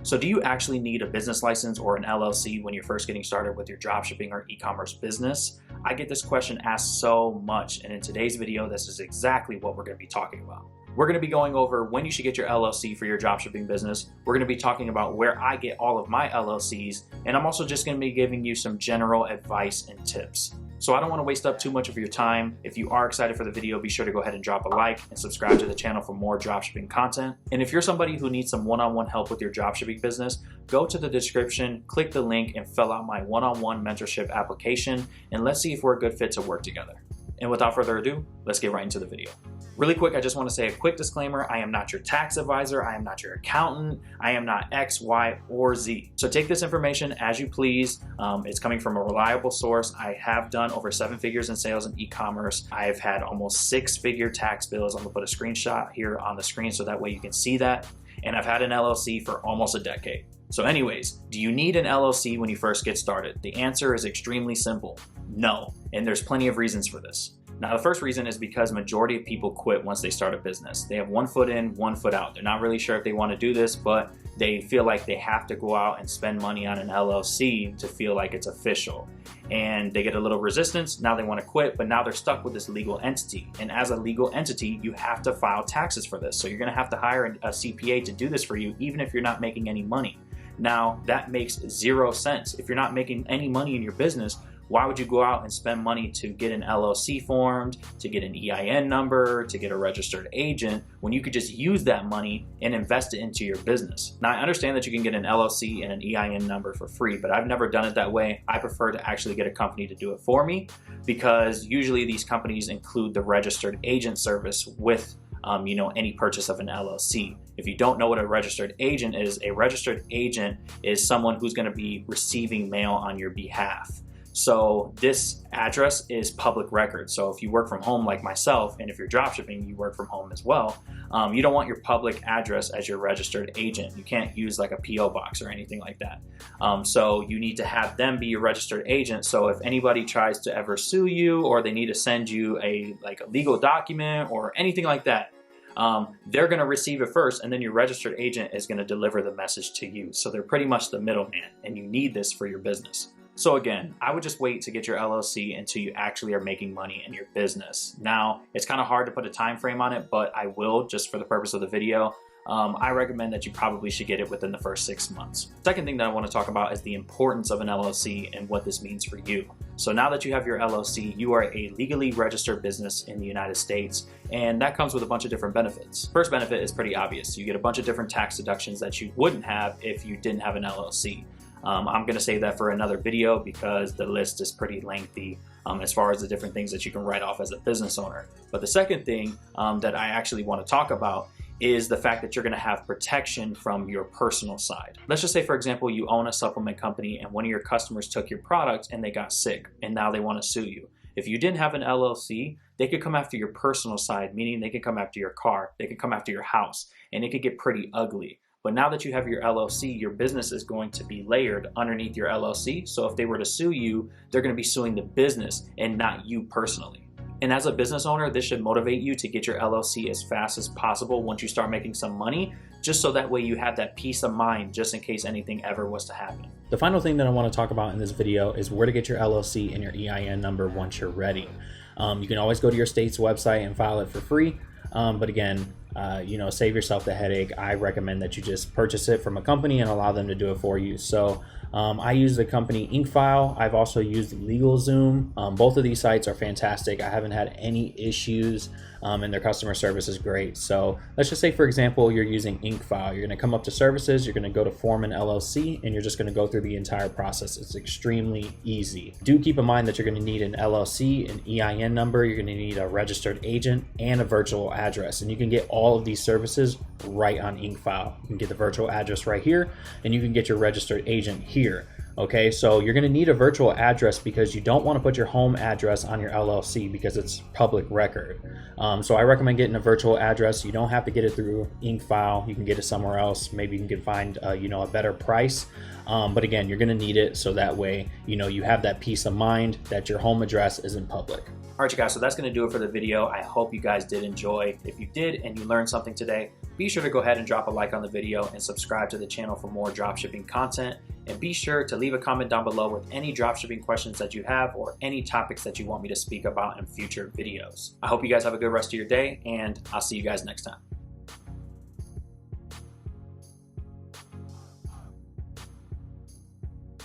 So do you actually need a business license or an LLC when you're first getting started with your dropshipping or e-commerce business? I get this question asked so much, and in today's video, this is exactly what we're going to be talking about. We're going to be going over when you should get your LLC for your dropshipping business. We're going to be talking about where I get all of my LLCs, and I'm also just going to be giving you some general advice and tips. So I don't want to waste up too much of your time. If you are excited for the video, be sure to go ahead and drop a like and subscribe to the channel for more dropshipping content. And if you're somebody who needs some one-on-one help with your dropshipping business, go to the description, click the link, and fill out my one-on-one mentorship application, and let's see if we're a good fit to work together. And without further ado, let's get right into the video. Really quick, I just want to say a quick disclaimer. I am not your tax advisor. I am not your accountant. I am not X, Y, or Z. So take this information as you please. It's coming from a reliable source. I have done over 7 figures in sales in e-commerce. I've had almost 6-figure tax bills. I'm gonna put a screenshot here on the screen so that way you can see that. And I've had an LLC for almost a decade. So anyways, do you need an LLC when you first get started? The answer is extremely simple, no. And there's plenty of reasons for this. Now, the first reason is because majority of people quit once they start a business. They have one foot in, one foot out. They're not really sure if they want to do this, but they feel like they have to go out and spend money on an LLC to feel like it's official. And they get a little resistance. Now they want to quit, but now they're stuck with this legal entity. And as a legal entity, you have to file taxes for this. So you're going to have to hire a CPA to do this for you, even if you're not making any money. Now, that makes 0 sense. If you're not making any money in your business, why would you go out and spend money to get an LLC formed, to get an EIN number, to get a registered agent, when you could just use that money and invest it into your business? Now, I understand that you can get an LLC and an EIN number for free, but I've never done it that way. I prefer to actually get a company to do it for me, because usually these companies include the registered agent service with any purchase of an LLC. If you don't know what a registered agent is someone who's going to be receiving mail on your behalf. So this address is public record. So if you work from home like myself, and if you're dropshipping, you work from home as well, you don't want your public address as your registered agent. You can't use like a PO box or anything like that. So you need to have them be your registered agent. So if anybody tries to ever sue you, or they need to send you a legal document or anything like that, they're going to receive it first, and then your registered agent is going to deliver the message to you. So they're pretty much the middleman, and you need this for your business. So again, I would just wait to get your LLC until you actually are making money in your business. Now, it's kind of hard to put a time frame on it, but I will, just for the purpose of the video. I recommend that you probably should get it within the first 6 months. Second thing that I want to talk about is the importance of an LLC and what this means for you. So now that you have your LLC, you are a legally registered business in the United States, and that comes with a bunch of different benefits. First benefit is pretty obvious. You get a bunch of different tax deductions that you wouldn't have if you didn't have an LLC. I'm going to save that for another video because the list is pretty lengthy as far as the different things that you can write off as a business owner. But the second thing that I actually want to talk about is the fact that you're going to have protection from your personal side. Let's just say, for example, you own a supplement company and one of your customers took your product and they got sick and now they want to sue you. If you didn't have an LLC, they could come after your personal side, meaning they could come after your car, they could come after your house, and it could get pretty ugly. But now that you have your LLC, your business is going to be layered underneath your LLC. So if they were to sue you, they're going to be suing the business and not you personally. And as a business owner, this should motivate you to get your LLC as fast as possible once you start making some money, just so that way you have that peace of mind just in case anything ever was to happen. The final thing that I want to talk about in this video is where to get your LLC and your EIN number once you're ready. You can always go to your state's website and file it for free. But again, save yourself the headache. I recommend that you just purchase it from a company and allow them to do it for you. So I use the company InkFile. I've also used LegalZoom. Both of these sites are fantastic. I haven't had any issues, and their customer service is great. So let's just say, for example, you're using InkFile. You're going to come up to services, you're going to go to form an LLC, and you're just going to go through the entire process. It's extremely easy. Do keep in mind that you're going to need an LLC, an EIN number, you're going to need a registered agent, and a virtual address. And you can get all of these services right on InkFile. You can get the virtual address right here, and you can get your registered agent here. Okay, so you're going to need a virtual address because you don't want to put your home address on your LLC because it's public record. So I recommend getting a virtual address. You don't have to get it through InkFile. You can get it somewhere else. Maybe you can find a better price. But again, you're going to need it so that way you have that peace of mind that your home address isn't public. All right, you guys, so that's going to do it for the video. I hope you guys did enjoy. If you did and you learned something today, be sure to go ahead and drop a like on the video and subscribe to the channel for more dropshipping content. And be sure to leave a comment down below with any dropshipping questions that you have or any topics that you want me to speak about in future videos. I hope you guys have a good rest of your day, and I'll see you guys next time.